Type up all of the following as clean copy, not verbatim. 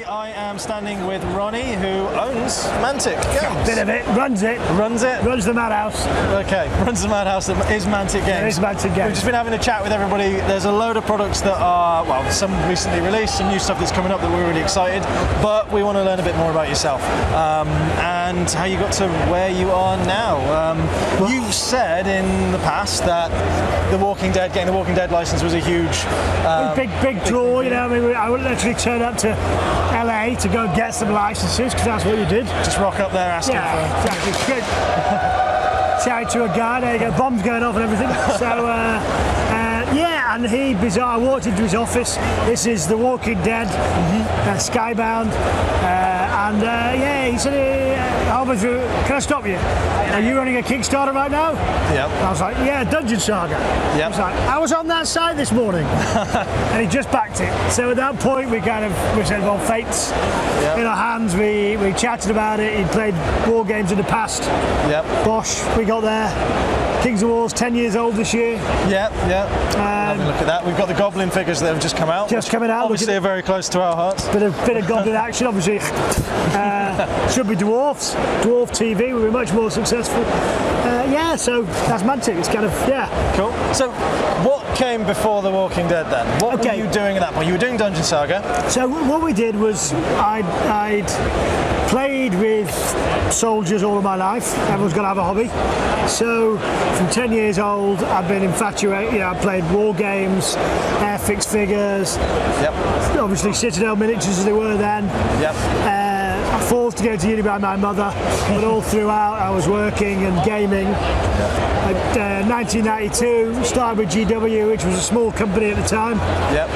Today I am standing with Ronnie, who owns Mantic Games. Bit of it, runs it. Runs it? Runs the madhouse. Okay, runs the madhouse that is Mantic Games. It is Mantic Games. We've just been having a chat with everybody. There's a load of products that are, well, some recently released, some new stuff that's coming up that we're really excited, but we want to learn a bit more about yourself and how you got to where you are now. You said in the past that the Walking Dead, getting the Walking Dead license was a huge... big draw, you know. I mean, I would literally turn up to LA to go and get some licenses, because that's what you did. Just rock up there asking for... Exactly. Good. Shout to a guy, there you go, bombs going off and everything. So, yeah, and I walked into his office. This is The Walking Dead, Skybound, and yeah, he said, can I stop you? Are you running a Kickstarter right now? Yep. I was like, yeah, Dungeon Saga. Yep. I was like, I was on that site this morning. And he just backed it. So at that point, we said, well, fate's in our hands. We chatted about it. He played war games in the past. Yep. Bosh, we got there. Kings of War's 10 years old this year. Yep. Have a look at that. We've got the Goblin figures that have just come out. Just coming out. Obviously, are very close to our hearts. Bit of Goblin action, obviously. Should be dwarfs. Dwarf TV will be much more successful. Yeah, so that's Mantic. It's kind of, yeah. Cool. So, what came before The Walking Dead then? What were you doing at that point? You were doing Dungeon Saga. So what we did was I'd played with soldiers all of my life. Everyone's got to have a hobby. So from 10 years old, I've been infatuated. You know, I played war games, Airfix figures. Yep. Obviously Citadel miniatures as they were then. Yep. Forced to go to uni by my mother, but all throughout I was working and gaming. 1992, started with GW, which was a small company at the time. Yep.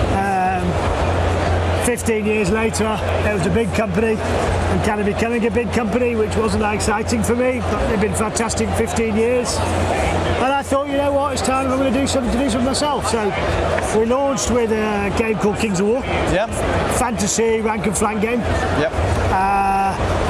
15 years later, it was a big company, and kind of becoming a big company, which wasn't that exciting for me, but they've been fantastic 15 years. And I thought, you know what, it's time I'm going to do something myself. So we launched with a game called Kings of War. Yep. Fantasy rank and flank game. Yep.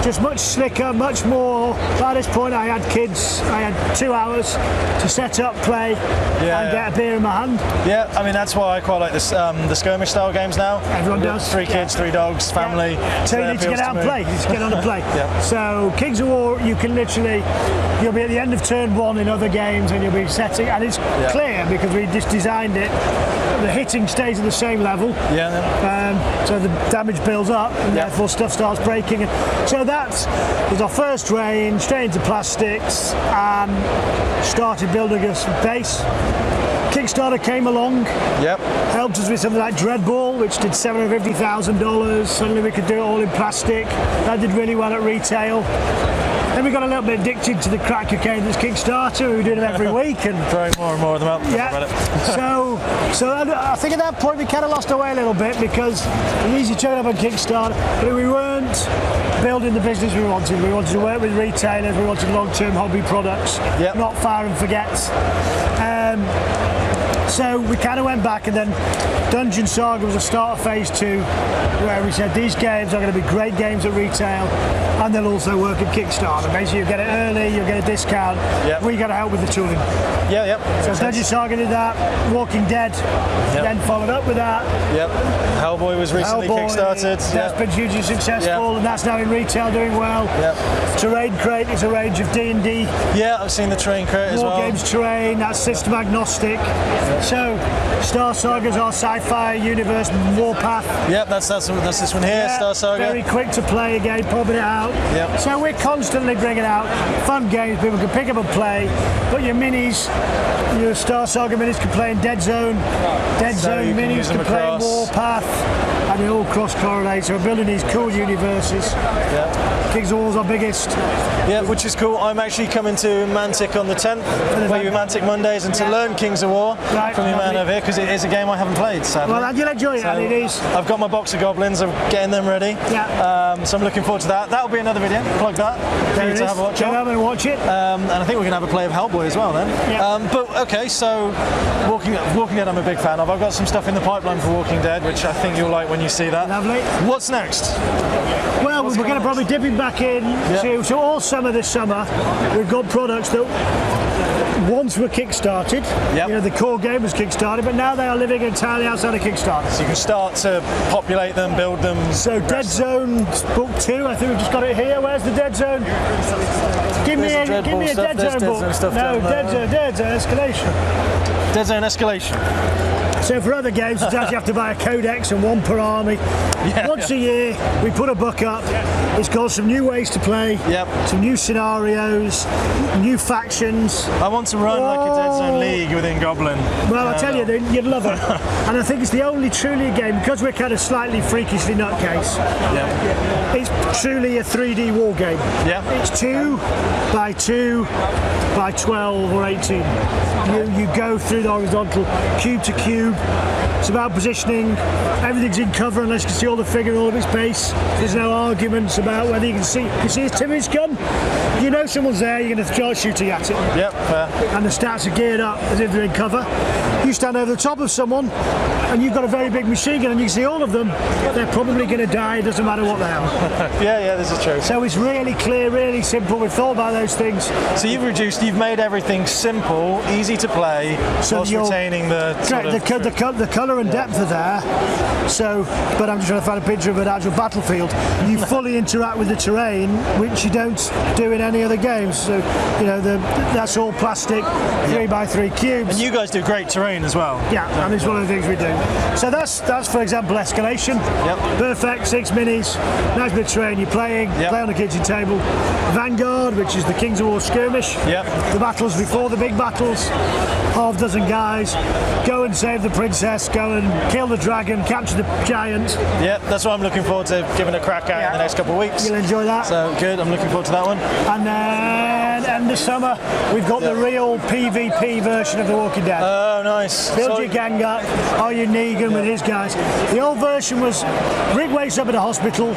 Just much slicker, much more. By this point, I had kids. I had 2 hours to set up, play, and get a beer in my hand. Yeah, I mean that's why I quite like this, the skirmish style games now. Everyone does. 3 kids, 3 dogs, family. So you need to get out and play. You just get on and play. So Kings of War, you can literally, you'll be at the end of turn 1 in other games, and you'll be setting, and it's clear because we just designed it. The hitting stays at the same level. So the damage builds up, and therefore stuff starts breaking. So that was our first range, straight into plastics, and started building a base. Kickstarter came along, helped us with something like Dreadball, which did $750,000. Suddenly we could do it all in plastic. That did really well at retail. Then we got a little bit addicted to the crack cocaine that's Kickstarter. We were doing them every week and throwing more and more of them up. So I think at that point we kind of lost our way a little bit, because it was easy to turn up on Kickstarter, but we weren't building the business we wanted. We wanted to work with retailers. We wanted long-term hobby products, not fire and forget. So we kind of went back, and then Dungeon Saga was a start of phase 2, where we said these games are going to be great games at retail, and they'll also work at Kickstarter. Basically, you get it early, you get a discount. We got to help with the tooling. So Dungeon Saga did that. Walking Dead then followed up with that. Hellboy was recently kickstarted. That's been hugely successful, and that's now in retail doing well. Terrain Crate is a range of D&D. Yeah, I've seen the Terrain Crate as well. War games terrain, that's system agnostic. So Star Saga's our sci-fi universe warpath. That's this one here, Star Saga. Very quick to play again, popping it out. So we're constantly bringing out fun games people can pick up and play. But your minis, your Star Saga minis can play in Deadzon. Deadzon minis can play in Warpath. And they all cross-correlate, so we're building these cool universes. Kings of War's our biggest. Which is cool. I'm actually coming to Mantic on the 10th, play with Mantic Mondays, and to learn Kings of War from your man over here, because it is a game I haven't played, sadly. Well, you'll enjoy it, and it is. I've got my box of Goblins, I'm getting them ready. So I'm looking forward to that. That'll be another video, plug that, for you to have a watch on. And watch it. And I think we're going to have a play of Hellboy as well then. But okay, so Walking Dead I'm a big fan of. I've got some stuff in the pipeline for Walking Dead, which I think you'll like when you see that. Lovely. What's next? Well, we're going to probably dip it back in. So all summer this summer, we've got products that once were kickstarted. Yep. You know, the core game was kickstarted, but now they are living entirely outside of Kickstarter. So you can start to populate them, build them. So Deadzon Book 2, I think we've just got it here. Where's the Deadzon? Give me a Deadzon book. No, Deadzon Escalation. Deadzon Escalation. So for other games, you actually have to buy a codex and one per army. Once a year, we put a book up. It's got some new ways to play, some new scenarios, new factions. I want to run like a Deadzon League within Goblin. Well, I tell you, you'd love it. And I think it's the only truly game, because we're kind of slightly freakishly nutcase, it's truly a 3D war game. It's 2 by 2 by 12 or 18. You go through the horizontal, cube to cube. It's about positioning. Everything's in cover unless you can see all the figure, all of its base. There's no arguments about whether you can see. You see his Timmy's gun? You know someone's there, you're going to start shooting at it. Fair. And the stats are geared up as if they're in cover. You stand over the top of someone and you've got a very big machine gun and you can see all of them. They're probably going to die, it doesn't matter what they are. Yeah, this is true. So it's really clear, really simple. We've thought about those things. So you've made everything simple, easy to play, so whilst retaining the the colour and depth are there. So, but I'm just trying to find a picture of an actual battlefield. You fully interact with the terrain, which you don't do in any other games. So, you know, that's all plastic, 3x3 cubes. And you guys do great terrain as well. Yeah, and it's one of the things we do. So that's for example, Escalation. Perfect, 6 minis, nice bit of terrain. You're playing, play on the kitchen table. Vanguard, which is the Kings of War skirmish. The battles before the big battles. Half dozen guys, go and save the princess, go and kill the dragon, capture the giant. That's what I'm looking forward to giving a crack at in the next couple of weeks. You'll enjoy that. So good, I'm looking forward to that one. And then end of summer, we've got the real PvP version of The Walking Dead. Oh, nice. Build your gang up, are you Negan with his guys. The old version was Rick wakes up in a hospital.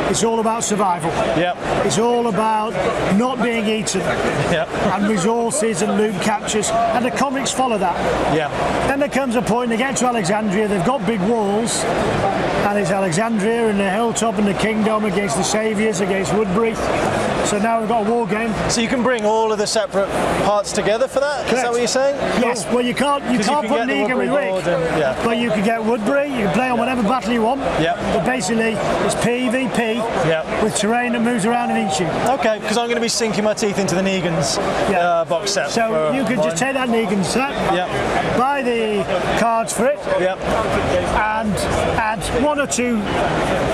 It's all about survival. It's all about not being eaten. And resources and loot captures. And the comics follow that. Then there comes a point, they get to Alexandria, they've got big walls, and it's Alexandria and the hilltop and the kingdom against the Saviours, against Woodbury. So now we've got a war game. So you can bring all of the separate parts together for that? Correct. Is that what you're saying? Yes, well you can't put Negan with Rick, but you can get Woodbury, you can play on whatever battle you want, but basically it's PvP with terrain that moves around and eats you. Okay, because I'm going to be sinking my teeth into the Negan's box set. So you could just take that Negan set, buy the cards for it, and add 1 or 2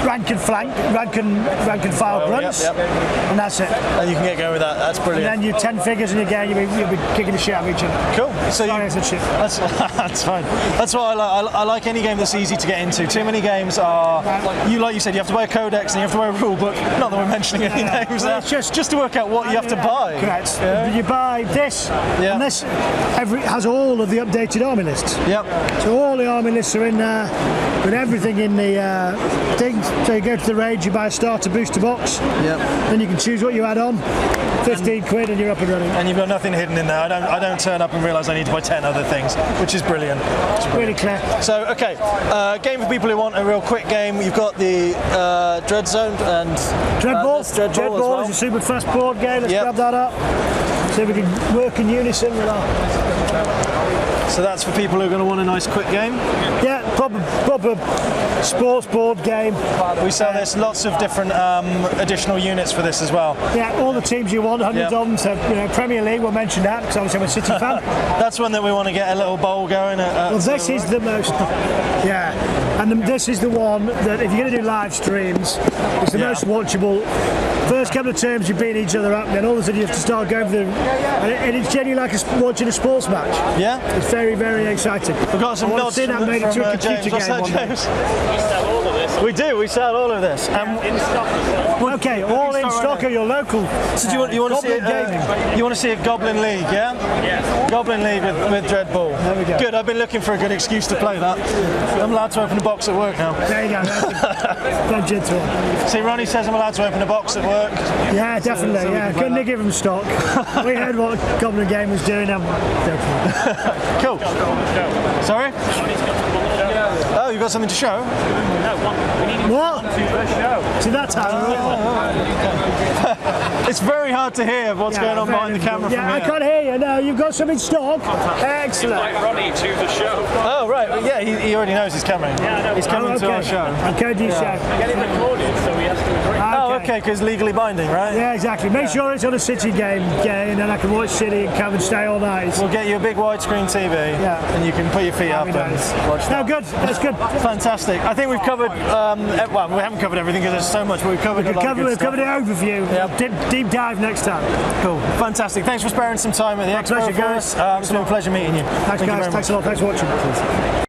rank and file grunts, and that's it. And you can get going with that. That's brilliant. And then you 10 figures in your game, you'll be kicking the shit out of each other. Cool. So sorry, I said shit. That's fine. That's what I like. I like any game that's easy to get into. Too many games are, like you said, you have to buy a codex and you have to buy a rule book. Not that we're mentioning any names there. Just to work out what you have to buy. Correct. You buy this, and this has all of the updated army lists. So all the army lists are in there, with everything in the thing. So you go to the raid, you buy a starter booster box. Then you can choose what you add on. 15 quid and you're up and running. And you've got nothing hidden in there. I don't turn up and realise I need to buy 10 other things, which is brilliant. Really clear. So, okay, game for people who want a real quick game. You've got the Dreadzon and Dreadball. Dreadball is a super fast board game. Let's grab that up. See if we can work in unison with our... So that's for people who are going to want a nice quick game? Yeah, proper sports board game. We sell this, lots of different additional units for this as well. Yeah, all the teams you want, hundreds of them. So, you know, Premier League, we'll mention that because obviously I'm a City fan. That's one that we want to get a little bowl going. Well, this is the most, and this is the one that if you're going to do live streams, it's the most watchable. First couple of terms you beat each other up, then all of a sudden you have to start going for the, and it's genuinely like watching a sports match. It's very, very exciting. We've got some nods from made it to a computer James. game. What's that, James? We do. We sell all of this. Okay, all in stock at your local. So do you want to see a Goblin League? Goblin League with Dreadball. There we go. Good. I've been looking for a good excuse to play that. I'm allowed to open a box at work now. There you go. See, Ronnie says I'm allowed to open a box at work. Yeah, definitely. Couldn't they give him stock? We heard what Goblin Game was doing. Cool. Sorry? Oh, you've got something to show? What? See, that's how. It's very hard to hear what's going on behind the camera from here. I can't hear you. No, you've got some in stock. Excellent. Invite Ronnie to the show. Oh, right. Well, yeah, he already knows he's coming. Yeah, he's coming to our show. Okay, do you show? Get it recorded, so he has to agree. Oh, okay, because legally binding, right? Yeah, exactly. Make sure it's on a City game, and then I can watch City and come and stay all night. We'll get you a big widescreen TV, and you can put your feet up and watch that. No, good. That's good. Fantastic. I think we've covered, well, we haven't covered everything because there's so much, but we've covered a lot of good We've stuff. covered the overview. Deep dive next time. Cool. Fantastic. Thanks for sparing some time at the expo pleasure, for us. It's been a pleasure meeting you. Thanks, guys. Thanks a lot. Thanks for watching.